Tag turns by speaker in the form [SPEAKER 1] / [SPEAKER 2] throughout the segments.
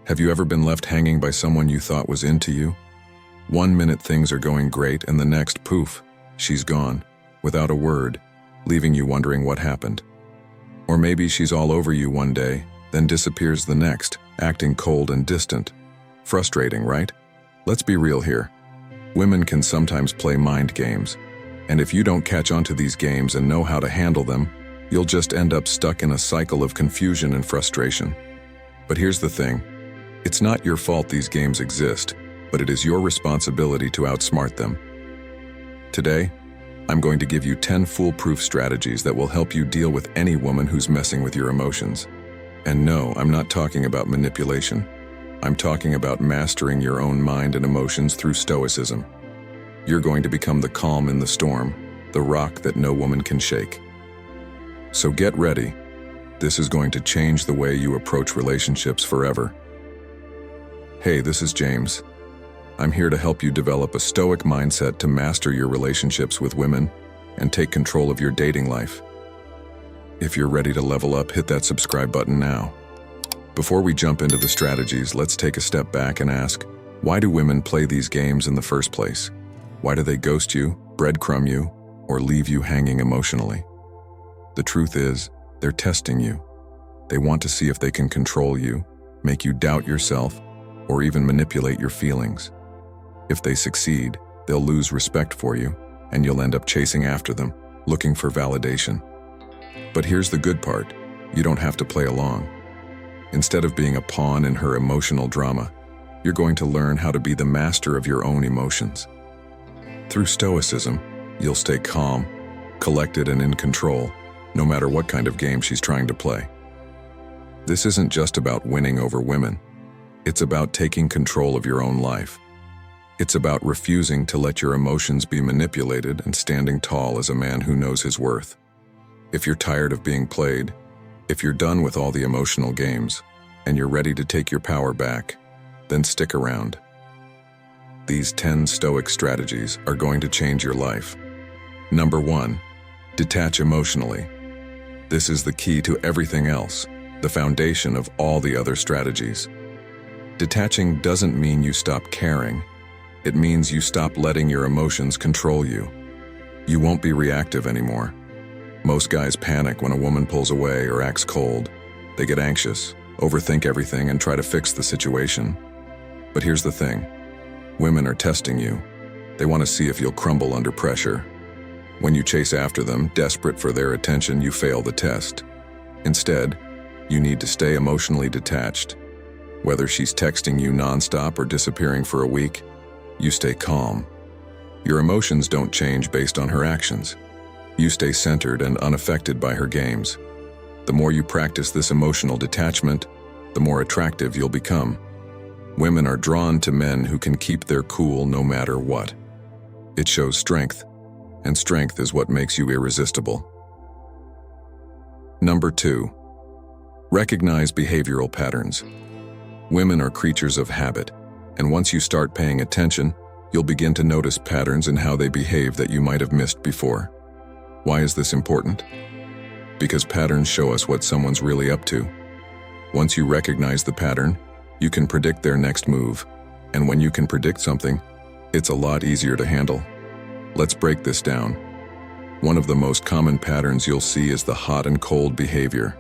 [SPEAKER 1] Have you ever been left hanging by someone you thought was into you? One minute things are going great and the next, poof, she's gone, without a word, leaving you wondering what happened. Or maybe she's all over you one day, then disappears the next, acting cold and distant. Frustrating, right? Let's be real here. Women can sometimes play mind games, and if you don't catch on to these games and know how to handle them, you'll just end up stuck in a cycle of confusion and frustration. But here's the thing. It's not your fault these games exist, but it is your responsibility to outsmart them. Today, I'm going to give you 10 foolproof strategies that will help you deal with any woman who's messing with your emotions. And no, I'm not talking about manipulation. I'm talking about mastering your own mind and emotions through Stoicism. You're going to become the calm in the storm, the rock that no woman can shake. So get ready. This is going to change the way you approach relationships forever. Hey, this is James. I'm here to help you develop a stoic mindset to master your relationships with women and take control of your dating life. If you're ready to level up, hit that subscribe button now. Before we jump into the strategies, let's take a step back and ask, why do women play these games in the first place? Why do they ghost you, breadcrumb you, or leave you hanging emotionally? The truth is, they're testing you. They want to see if they can control you, make you doubt yourself, or even manipulate your feelings. If they succeed, they'll lose respect for you, and you'll end up chasing after them, looking for validation. But here's the good part. You don't have to play along. Instead of being a pawn in her emotional drama, you're going to learn how to be the master of your own emotions. Through Stoicism, you'll stay calm, collected, and in control, no matter what kind of game she's trying to play. This isn't just about winning over women. It's about taking control of your own life. It's about refusing to let your emotions be manipulated and standing tall as a man who knows his worth. If you're tired of being played, if you're done with all the emotional games, and you're ready to take your power back, then stick around. These 10 Stoic strategies are going to change your life. Number 1, detach emotionally. This is the key to everything else, the foundation of all the other strategies. Detaching doesn't mean you stop caring. It means you stop letting your emotions control you. You won't be reactive anymore. Most guys panic when a woman pulls away or acts cold. They get anxious, overthink everything, and try to fix the situation. But here's the thing. Women are testing you. They want to see if you'll crumble under pressure. When you chase after them, desperate for their attention, you fail the test. Instead, you need to stay emotionally detached. Whether she's texting you nonstop or disappearing for a week, you stay calm. Your emotions don't change based on her actions. You stay centered and unaffected by her games. The more you practice this emotional detachment, the more attractive you'll become. Women are drawn to men who can keep their cool no matter what. It shows strength, and strength is what makes you irresistible. Number 2, recognize behavioral patterns. Women are creatures of habit, and once you start paying attention, you'll begin to notice patterns in how they behave that you might have missed before. Why is this important? Because patterns show us what someone's really up to. Once you recognize the pattern, you can predict their next move. And when you can predict something, it's a lot easier to handle. Let's break this down. One of the most common patterns you'll see is the hot and cold behavior.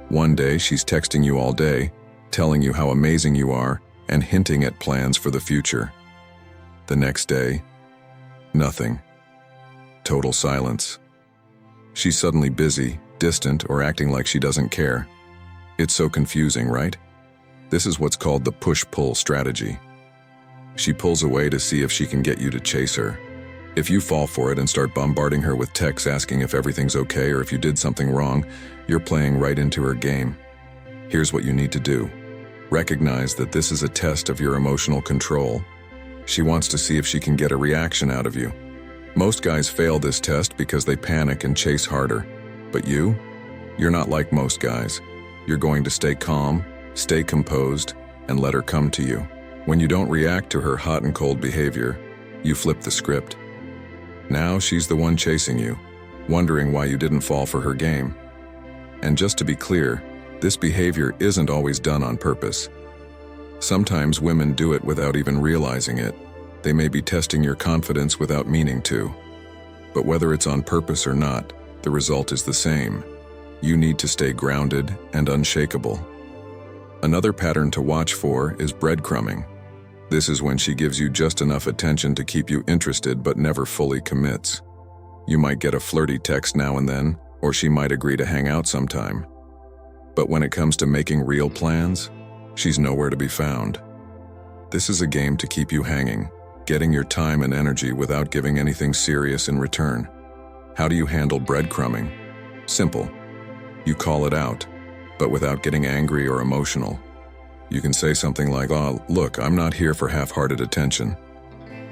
[SPEAKER 1] One day, she's texting you all day, telling you how amazing you are, and hinting at plans for the future. The next day, nothing. Total silence. She's suddenly busy, distant, or acting like she doesn't care. It's so confusing, right? This is what's called the push-pull strategy. She pulls away to see if she can get you to chase her. If you fall for it and start bombarding her with texts asking if everything's okay or if you did something wrong, you're playing right into her game. Here's what you need to do. Recognize that this is a test of your emotional control. She wants to see if she can get a reaction out of you. Most guys fail this test because they panic and chase harder. But you're not like most guys. You're going to stay calm, stay composed, and let her come to you. When you don't react to her hot and cold behavior, you flip the script. Now she's the one chasing you, wondering why you didn't fall for her game. And just to be clear, this behavior isn't always done on purpose. Sometimes women do it without even realizing it. They may be testing your confidence without meaning to. But whether it's on purpose or not, the result is the same. You need to stay grounded and unshakable. Another pattern to watch for is breadcrumbing. This is when she gives you just enough attention to keep you interested but never fully commits. You might get a flirty text now and then, or she might agree to hang out sometime. But when it comes to making real plans, she's nowhere to be found. This is a game to keep you hanging, getting your time and energy without giving anything serious in return. How do you handle breadcrumbing? Simple. You call it out, but without getting angry or emotional. You can say something like, "Oh, look, I'm not here for half-hearted attention.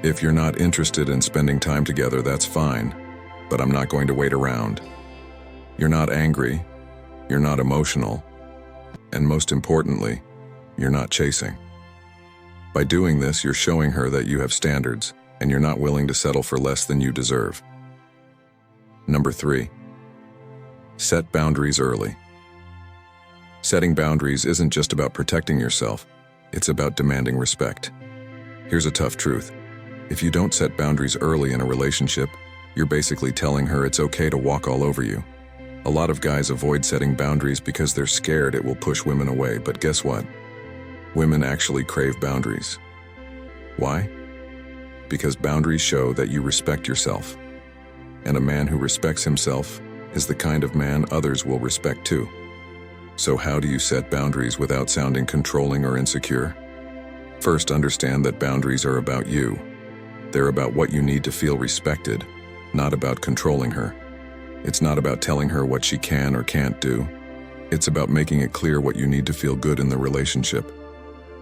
[SPEAKER 1] If you're not interested in spending time together, that's fine, but I'm not going to wait around." You're not angry, you're not emotional, and most importantly, you're not chasing. By doing this, you're showing her that you have standards, and you're not willing to settle for less than you deserve. Number 3. Set boundaries early. Setting boundaries isn't just about protecting yourself, it's about demanding respect. Here's a tough truth. If you don't set boundaries early in a relationship, you're basically telling her it's okay to walk all over you. A lot of guys avoid setting boundaries because they're scared it will push women away, but guess what? Women actually crave boundaries. Why? Because boundaries show that you respect yourself. And a man who respects himself is the kind of man others will respect too. So how do you set boundaries without sounding controlling or insecure? First, understand that boundaries are about you. They're about what you need to feel respected, not about controlling her. It's not about telling her what she can or can't do. It's about making it clear what you need to feel good in the relationship.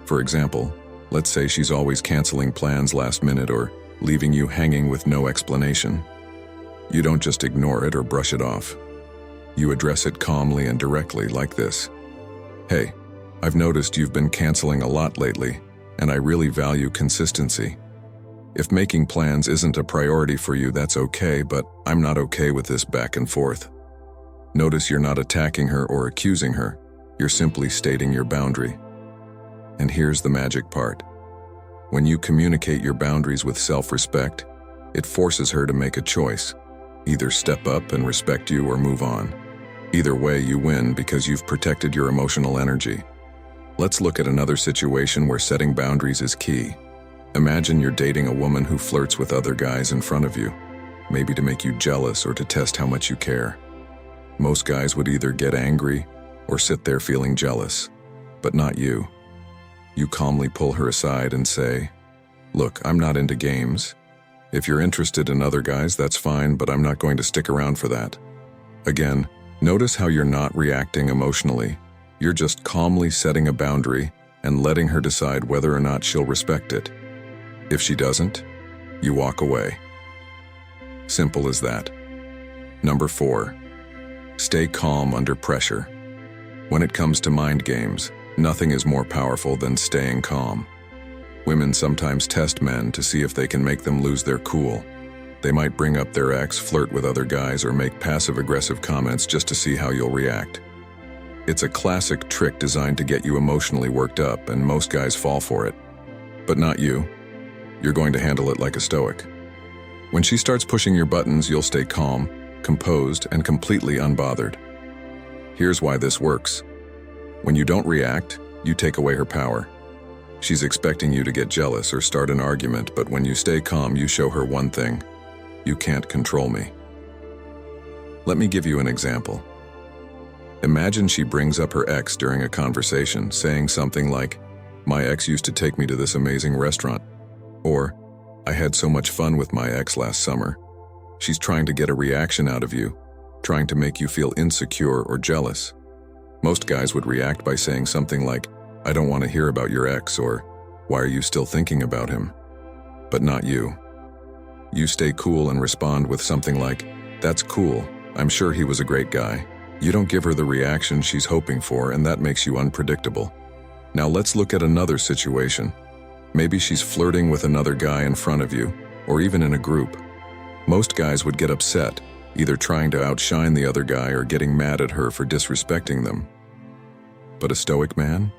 [SPEAKER 1] For example, let's say she's always canceling plans last minute or leaving you hanging with no explanation. You don't just ignore it or brush it off. You address it calmly and directly like this. "Hey, I've noticed you've been canceling a lot lately, and I really value consistency. If making plans isn't a priority for you, that's okay, but I'm not okay with this back and forth." Notice you're not attacking her or accusing her. You're simply stating your boundary. And here's the magic part. When you communicate your boundaries with self-respect, it forces her to make a choice. Either step up and respect you or move on. Either way, you win because you've protected your emotional energy. Let's look at another situation where setting boundaries is key. Imagine you're dating a woman who flirts with other guys in front of you, maybe to make you jealous or to test how much you care. Most guys would either get angry or sit there feeling jealous, but not you. You calmly pull her aside and say, "Look, I'm not into games. If you're interested in other guys, that's fine, but I'm not going to stick around for that." Again, notice how you're not reacting emotionally. You're just calmly setting a boundary and letting her decide whether or not she'll respect it. If she doesn't, you walk away. Simple as that. Number 4. Stay calm under pressure. When it comes to mind games, nothing is more powerful than staying calm. Women sometimes test men to see if they can make them lose their cool. They might bring up their ex, flirt with other guys, or make passive-aggressive comments just to see how you'll react. It's a classic trick designed to get you emotionally worked up, and most guys fall for it. But not you. You're going to handle it like a Stoic. When she starts pushing your buttons, you'll stay calm, composed, and completely unbothered. Here's why this works. When you don't react, you take away her power. She's expecting you to get jealous or start an argument, but when you stay calm, you show her one thing: you can't control me. Let me give you an example. Imagine she brings up her ex during a conversation, saying something like, "My ex used to take me to this amazing restaurant," or, "I had so much fun with my ex last summer." She's trying to get a reaction out of you, trying to make you feel insecure or jealous. Most guys would react by saying something like, "I don't want to hear about your ex," or, "Why are you still thinking about him?" But not you. You stay cool and respond with something like, "That's cool, I'm sure he was a great guy." You don't give her the reaction she's hoping for, and that makes you unpredictable. Now let's look at another situation. Maybe she's flirting with another guy in front of you, or even in a group. Most guys would get upset, either trying to outshine the other guy or getting mad at her for disrespecting them. But a Stoic man?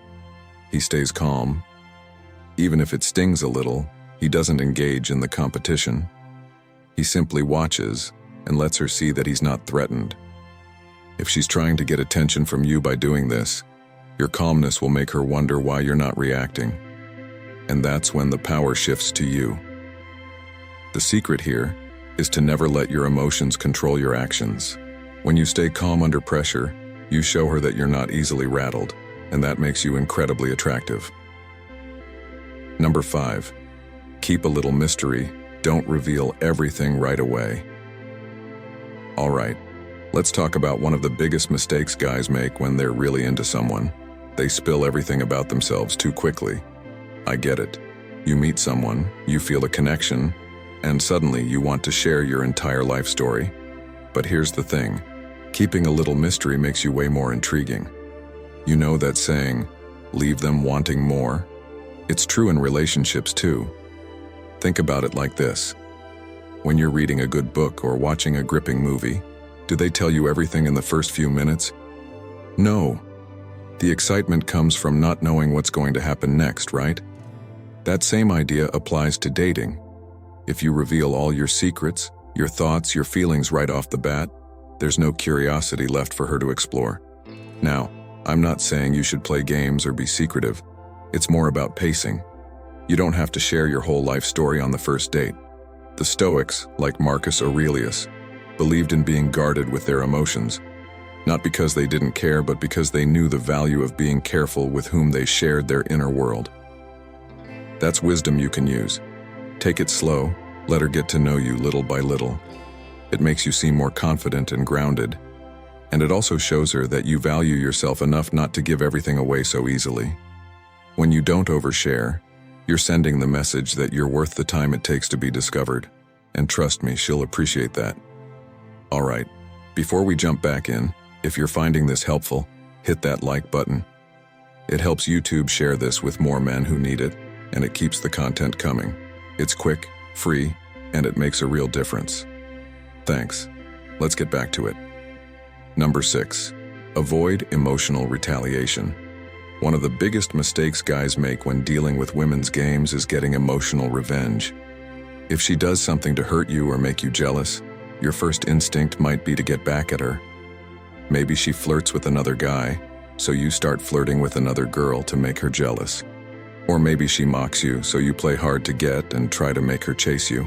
[SPEAKER 1] He stays calm, Even if it stings a little, he doesn't engage in the competition. He simply watches and lets her see that he's not threatened. If she's trying to get attention from you by doing this, your calmness will make her wonder why you're not reacting. And that's when the power shifts to you. The secret here is to never let your emotions control your actions. When you stay calm under pressure, you show her that you're not easily rattled, and that makes you incredibly attractive. Number 5. Keep a little mystery. Don't reveal everything right away. All right, let's talk about one of the biggest mistakes guys make when they're really into someone. They spill everything about themselves too quickly. I get it. You meet someone, you feel a connection, and suddenly you want to share your entire life story. But here's the thing. Keeping a little mystery makes you way more intriguing. You know that saying, leave them wanting more? It's true in relationships too. Think about it like this. When you're reading a good book or watching a gripping movie, do they tell you everything in the first few minutes? No. The excitement comes from not knowing what's going to happen next, right? That same idea applies to dating. If you reveal all your secrets, your thoughts, your feelings right off the bat, there's no curiosity left for her to explore. Now, I'm not saying you should play games or be secretive. It's more about pacing. You don't have to share your whole life story on the first date. The Stoics, like Marcus Aurelius, believed in being guarded with their emotions, not because they didn't care, but because they knew the value of being careful with whom they shared their inner world. That's wisdom you can use. Take it slow, let her get to know you little by little. It makes you seem more confident and grounded, and it also shows her that you value yourself enough not to give everything away so easily. When you don't overshare, you're sending the message that you're worth the time it takes to be discovered, and trust me, she'll appreciate that. All right, before we jump back in, if you're finding this helpful, hit that like button. It helps YouTube share this with more men who need it, and it keeps the content coming. It's quick, free, and it makes a real difference. Thanks. Let's get back to it. Number 6. Avoid emotional retaliation. One of the biggest mistakes guys make when dealing with women's games is getting emotional revenge. If she does something to hurt you or make you jealous, your first instinct might be to get back at her. Maybe she flirts with another guy, so you start flirting with another girl to make her jealous. Or maybe she mocks you, so you play hard to get and try to make her chase you.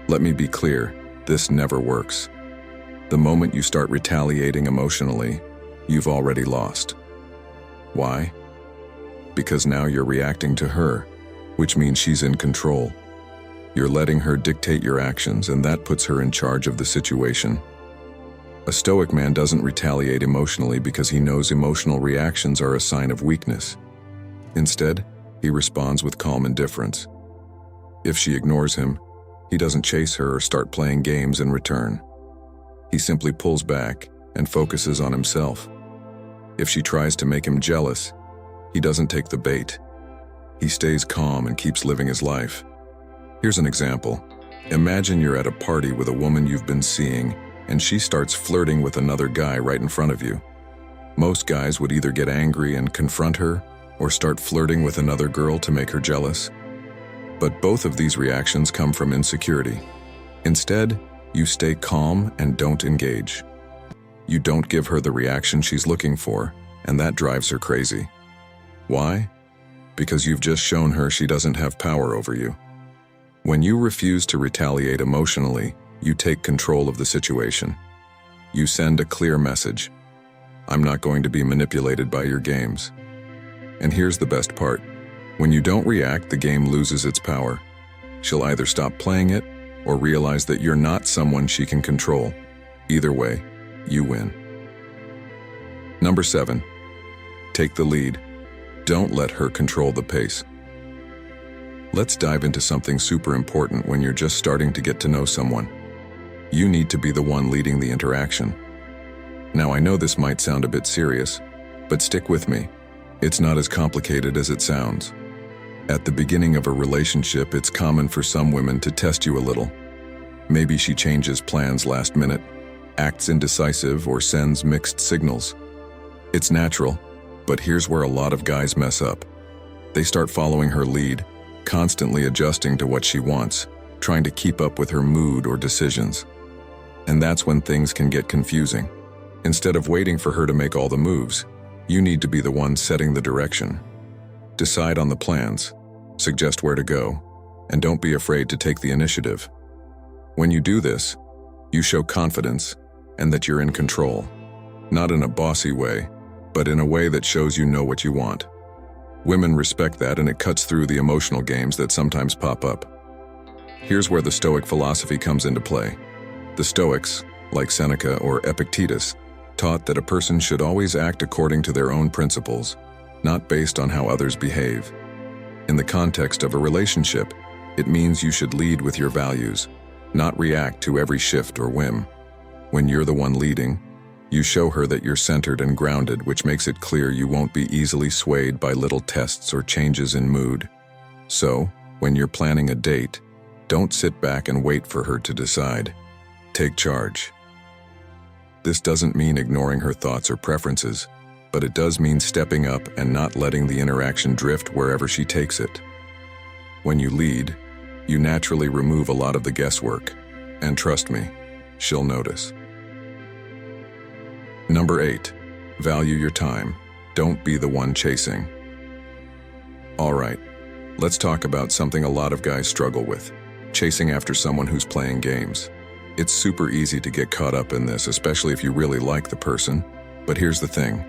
[SPEAKER 1] Let me be clear, this never works. The moment you start retaliating emotionally, you've already lost. Why? Because now you're reacting to her, which means she's in control. You're letting her dictate your actions, and that puts her in charge of the situation. A Stoic man doesn't retaliate emotionally because he knows emotional reactions are a sign of weakness. Instead, he responds with calm indifference. If she ignores him, he doesn't chase her or start playing games in return. He simply pulls back and focuses on himself. If she tries to make him jealous, he doesn't take the bait. He stays calm and keeps living his life. Here's an example. Imagine you're at a party with a woman you've been seeing, and she starts flirting with another guy right in front of you. Most guys would either get angry and confront her, or start flirting with another girl to make her jealous. But both of these reactions come from insecurity. Instead, you stay calm and don't engage. You don't give her the reaction she's looking for, and that drives her crazy. Why? Because you've just shown her she doesn't have power over you. When you refuse to retaliate emotionally, you take control of the situation. You send a clear message. I'm not going to be manipulated by your games. And here's the best part. When you don't react, the game loses its power. She'll either stop playing it or realize that you're not someone she can control. Either way, you win. Number 7. Take the lead. Don't let her control the pace. Let's dive into something super important when you're just starting to get to know someone. You need to be the one leading the interaction. Now, I know this might sound a bit serious, but stick with me. It's not as complicated as it sounds. At the beginning of a relationship, it's common for some women to test you a little. Maybe she changes plans last minute, acts indecisive, or sends mixed signals. It's natural, but here's where a lot of guys mess up. They start following her lead, constantly adjusting to what she wants, trying to keep up with her mood or decisions. And that's when things can get confusing. Instead of waiting for her to make all the moves, you need to be the one setting the direction. Decide on the plans, suggest where to go, and don't be afraid to take the initiative. When you do this, you show confidence and that you're in control. Not in a bossy way, but in a way that shows you know what you want. Women respect that, and it cuts through the emotional games that sometimes pop up. Here's where the Stoic philosophy comes into play. The Stoics, like Seneca or Epictetus, taught that a person should always act according to their own principles, not based on how others behave. In the context of a relationship, it means you should lead with your values, not react to every shift or whim. When you're the one leading, you show her that you're centered and grounded, which makes it clear you won't be easily swayed by little tests or changes in mood. So, when you're planning a date, don't sit back and wait for her to decide. Take charge. This doesn't mean ignoring her thoughts or preferences, but it does mean stepping up and not letting the interaction drift wherever she takes it. When you lead, you naturally remove a lot of the guesswork, and trust me, she'll notice. Number 8, value your time. Don't be the one chasing. All right, let's talk about something a lot of guys struggle with: chasing after someone who's playing games. It's super easy to get caught up in this, especially if you really like the person. But here's the thing.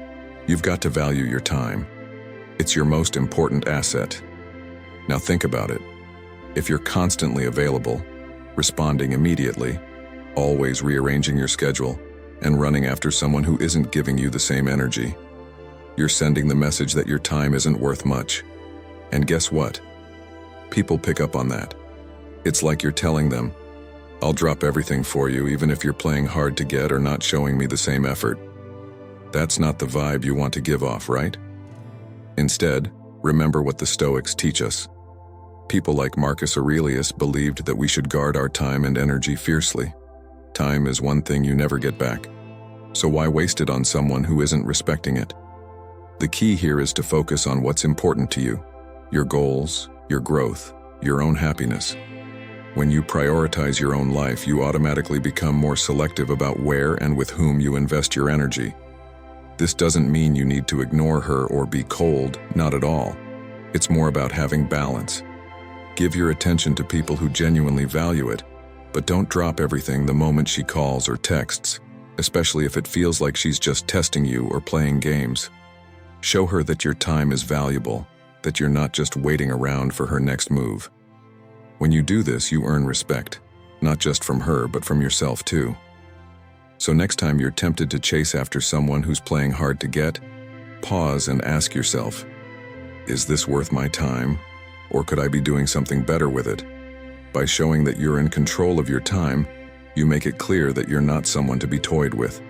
[SPEAKER 1] You've got to value your time. It's your most important asset. Now think about it. If you're constantly available, responding immediately, always rearranging your schedule, and running after someone who isn't giving you the same energy, you're sending the message that your time isn't worth much. And guess what? People pick up on that. It's like you're telling them, I'll drop everything for you even if you're playing hard to get or not showing me the same effort. That's not the vibe you want to give off, right? Instead, remember what the Stoics teach us. People like Marcus Aurelius believed that we should guard our time and energy fiercely. Time is one thing you never get back. So why waste it on someone who isn't respecting it? The key here is to focus on what's important to you: your goals, your growth, your own happiness. When you prioritize your own life, you automatically become more selective about where and with whom you invest your energy. This doesn't mean you need to ignore her or be cold, not at all. It's more about having balance. Give your attention to people who genuinely value it, but don't drop everything the moment she calls or texts, especially if it feels like she's just testing you or playing games. Show her that your time is valuable, that you're not just waiting around for her next move. When you do this, you earn respect, not just from her, but from yourself too. So next time you're tempted to chase after someone who's playing hard to get, pause and ask yourself, is this worth my time, or could I be doing something better with it? By showing that you're in control of your time, you make it clear that you're not someone to be toyed with.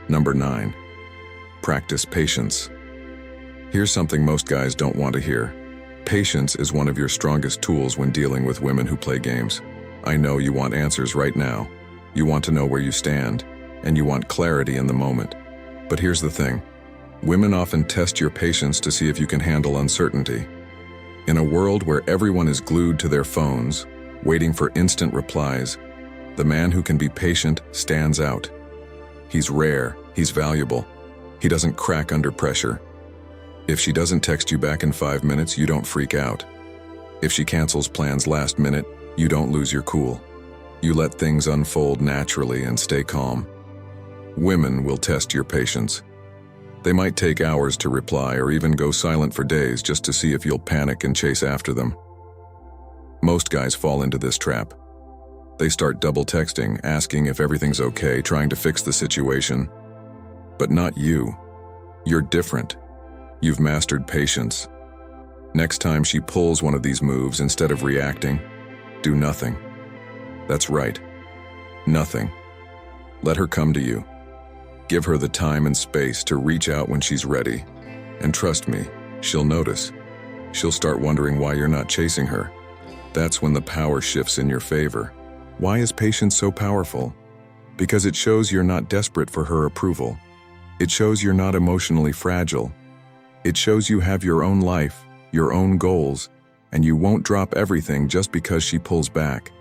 [SPEAKER 1] Number 9, practice patience. Here's something most guys don't want to hear. Patience is one of your strongest tools when dealing with women who play games. I know you want answers right now. You want to know where you stand, and you want clarity in the moment. But here's the thing. Women often test your patience to see if you can handle uncertainty. In a world where everyone is glued to their phones, waiting for instant replies, the man who can be patient stands out. He's rare, he's valuable. He doesn't crack under pressure. If she doesn't text you back in 5 minutes, you don't freak out. If she cancels plans last minute, you don't lose your cool. You let things unfold naturally and stay calm. Women will test your patience. They might take hours to reply or even go silent for days just to see if you'll panic and chase after them. Most guys fall into this trap. They start double texting, asking if everything's okay, trying to fix the situation. But not you. You're different. You've mastered patience. Next time she pulls one of these moves, instead of reacting, do nothing. That's right. Nothing. Let her come to you. Give her the time and space to reach out when she's ready. And trust me, she'll notice. She'll start wondering why you're not chasing her. That's when the power shifts in your favor. Why is patience so powerful? Because it shows you're not desperate for her approval. It shows you're not emotionally fragile. It shows you have your own life, your own goals, and you won't drop everything just because she pulls back.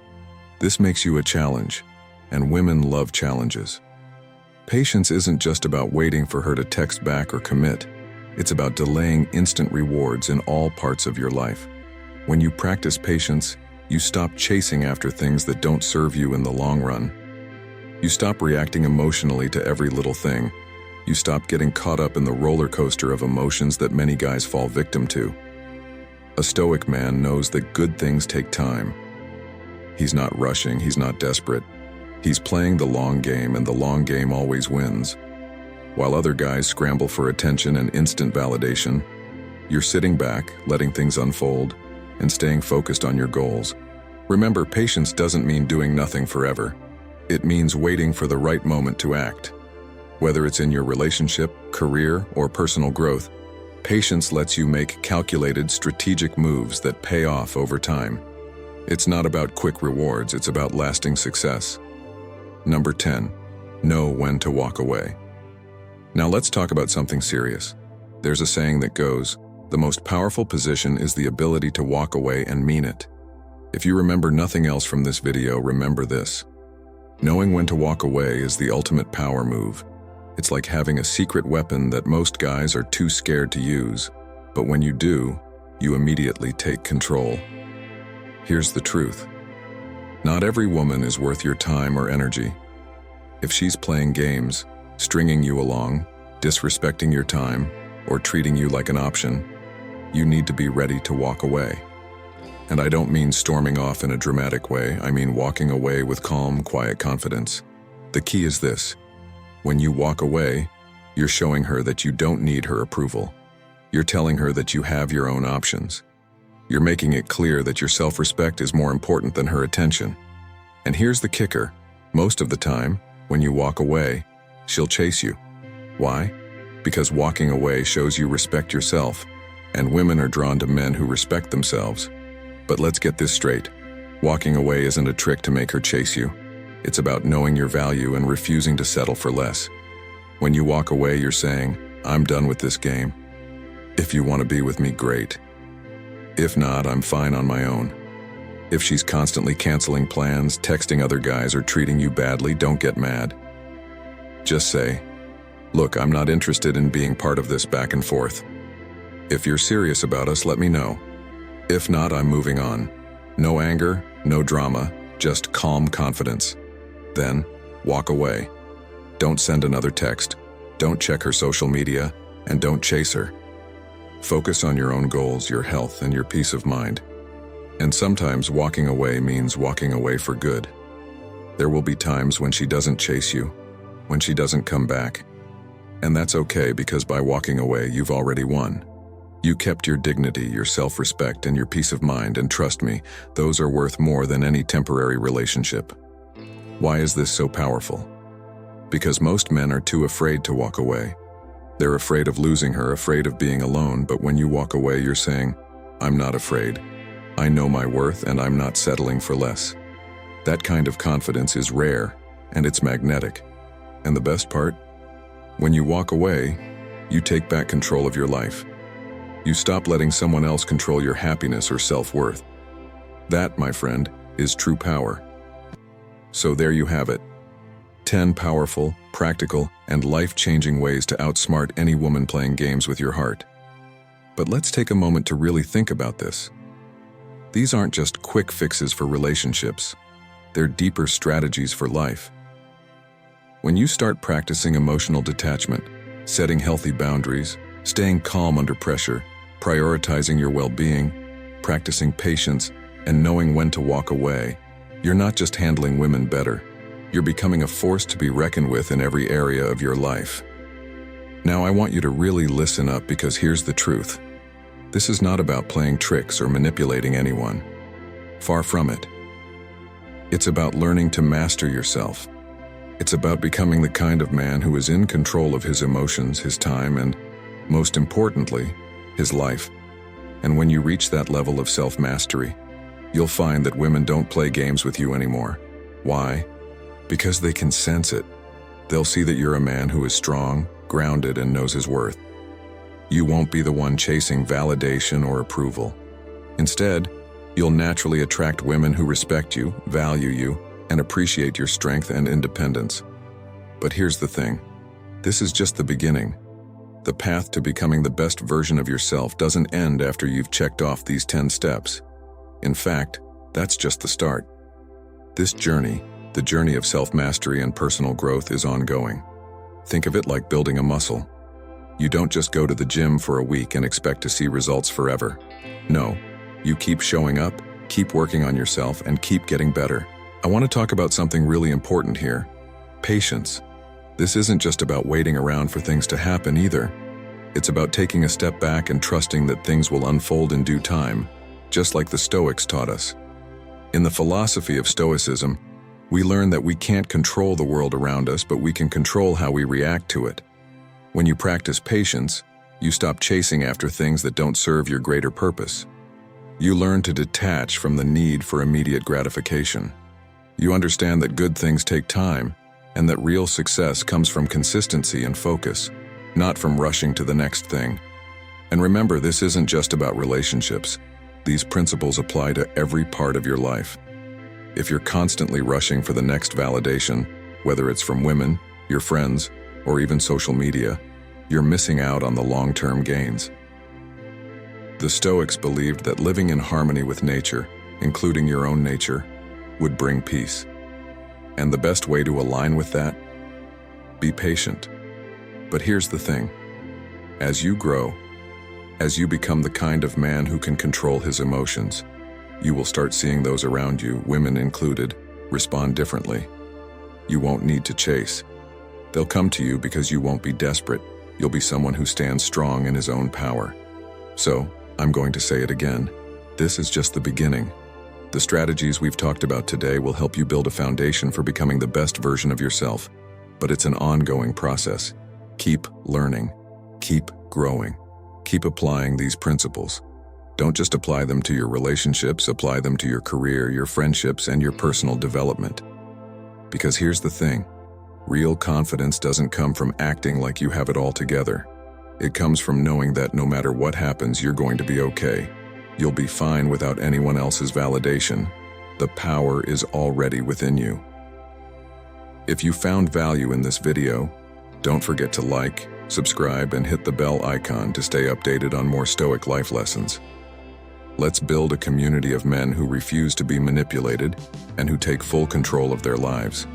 [SPEAKER 1] This makes you a challenge, and women love challenges. Patience isn't just about waiting for her to text back or commit. It's about delaying instant rewards in all parts of your life. When you practice patience, you stop chasing after things that don't serve you in the long run. You stop reacting emotionally to every little thing. You stop getting caught up in the roller coaster of emotions that many guys fall victim to. A Stoic man knows that good things take time. He's not rushing, he's not desperate. He's playing the long game, and the long game always wins. While other guys scramble for attention and instant validation, you're sitting back, letting things unfold, and staying focused on your goals. Remember, patience doesn't mean doing nothing forever. It means waiting for the right moment to act. Whether it's in your relationship, career, or personal growth, patience lets you make calculated, strategic moves that pay off over time. It's not about quick rewards, it's about lasting success. Number 10, know when to walk away. Now let's talk about something serious. There's a saying that goes, the most powerful position is the ability to walk away and mean it. If you remember nothing else from this video, remember this. Knowing when to walk away is the ultimate power move. It's like having a secret weapon that most guys are too scared to use, but when you do, you immediately take control. Here's the truth. Not every woman is worth your time or energy. If she's playing games, stringing you along, disrespecting your time, or treating you like an option, you need to be ready to walk away. And I don't mean storming off in a dramatic way, I mean walking away with calm, quiet confidence. The key is this. When you walk away, you're showing her that you don't need her approval. You're telling her that you have your own options. You're making it clear that your self-respect is more important than her attention. And here's the kicker. Most of the time, when you walk away, she'll chase you. Why? Because walking away shows you respect yourself, and women are drawn to men who respect themselves. But let's get this straight. Walking away isn't a trick to make her chase you. It's about knowing your value and refusing to settle for less. When you walk away, you're saying, I'm done with this game. If you want to be with me, great. If not, I'm fine on my own. If she's constantly canceling plans, texting other guys, or treating you badly, don't get mad. Just say, look, I'm not interested in being part of this back and forth. If you're serious about us, let me know. If not, I'm moving on. No anger, no drama, just calm confidence. Then, walk away. Don't send another text, don't check her social media, and don't chase her. Focus on your own goals, your health, and your peace of mind. And sometimes walking away means walking away for good. There will be times when she doesn't chase you, when she doesn't come back. And that's okay, because by walking away, you've already won. You kept your dignity, your self-respect, and your peace of mind, and trust me, those are worth more than any temporary relationship. Why is this so powerful? Because most men are too afraid to walk away. They're afraid of losing her, afraid of being alone, but when you walk away, you're saying, I'm not afraid. I know my worth, and I'm not settling for less. That kind of confidence is rare, and it's magnetic. And the best part? When you walk away, you take back control of your life. You stop letting someone else control your happiness or self-worth. That, my friend, is true power. So there you have it. 10 powerful, practical, and life-changing ways to outsmart any woman playing games with your heart. But let's take a moment to really think about this. These aren't just quick fixes for relationships. They're deeper strategies for life. When you start practicing emotional detachment, setting healthy boundaries, staying calm under pressure, prioritizing your well-being, practicing patience, and knowing when to walk away, you're not just handling women better. You're becoming a force to be reckoned with in every area of your life. Now I want you to really listen up, because here's the truth. This is not about playing tricks or manipulating anyone. Far from it. It's about learning to master yourself. It's about becoming the kind of man who is in control of his emotions, his time, and, most importantly, his life. And when you reach that level of self-mastery, you'll find that women don't play games with you anymore. Why? Because they can sense it. They'll see that you're a man who is strong, grounded, and knows his worth. You won't be the one chasing validation or approval. Instead, you'll naturally attract women who respect you, value you, and appreciate your strength and independence. But here's the thing. This is just the beginning. The path to becoming the best version of yourself doesn't end after you've checked off these 10 steps. In fact, that's just the start. This journey, the journey of self-mastery and personal growth, is ongoing. Think of it like building a muscle. You don't just go to the gym for a week and expect to see results forever. No, you keep showing up, keep working on yourself, and keep getting better. I want to talk about something really important here: patience. This isn't just about waiting around for things to happen either. It's about taking a step back and trusting that things will unfold in due time, just like the Stoics taught us. In the philosophy of Stoicism, we learn that we can't control the world around us, but we can control how we react to it. When you practice patience, you stop chasing after things that don't serve your greater purpose. You learn to detach from the need for immediate gratification. You understand that good things take time, and that real success comes from consistency and focus, not from rushing to the next thing. And remember, this isn't just about relationships. These principles apply to every part of your life. If you're constantly rushing for the next validation, whether it's from women, your friends, or even social media, you're missing out on the long-term gains. The Stoics believed that living in harmony with nature, including your own nature, would bring peace. And the best way to align with that? Be patient. But here's the thing. As you grow, as you become the kind of man who can control his emotions, you will start seeing those around you, women included, respond differently. You won't need to chase. They'll come to you because you won't be desperate. You'll be someone who stands strong in his own power. So, I'm going to say it again. This is just the beginning. The strategies we've talked about today will help you build a foundation for becoming the best version of yourself. But it's an ongoing process. Keep learning. Keep growing. Keep applying these principles. Don't just apply them to your relationships, apply them to your career, your friendships, and your personal development. Because here's the thing. Real confidence doesn't come from acting like you have it all together. It comes from knowing that no matter what happens, you're going to be okay. You'll be fine without anyone else's validation. The power is already within you. If you found value in this video, don't forget to like, subscribe, and hit the bell icon to stay updated on more Stoic life lessons. Let's build a community of men who refuse to be manipulated and who take full control of their lives.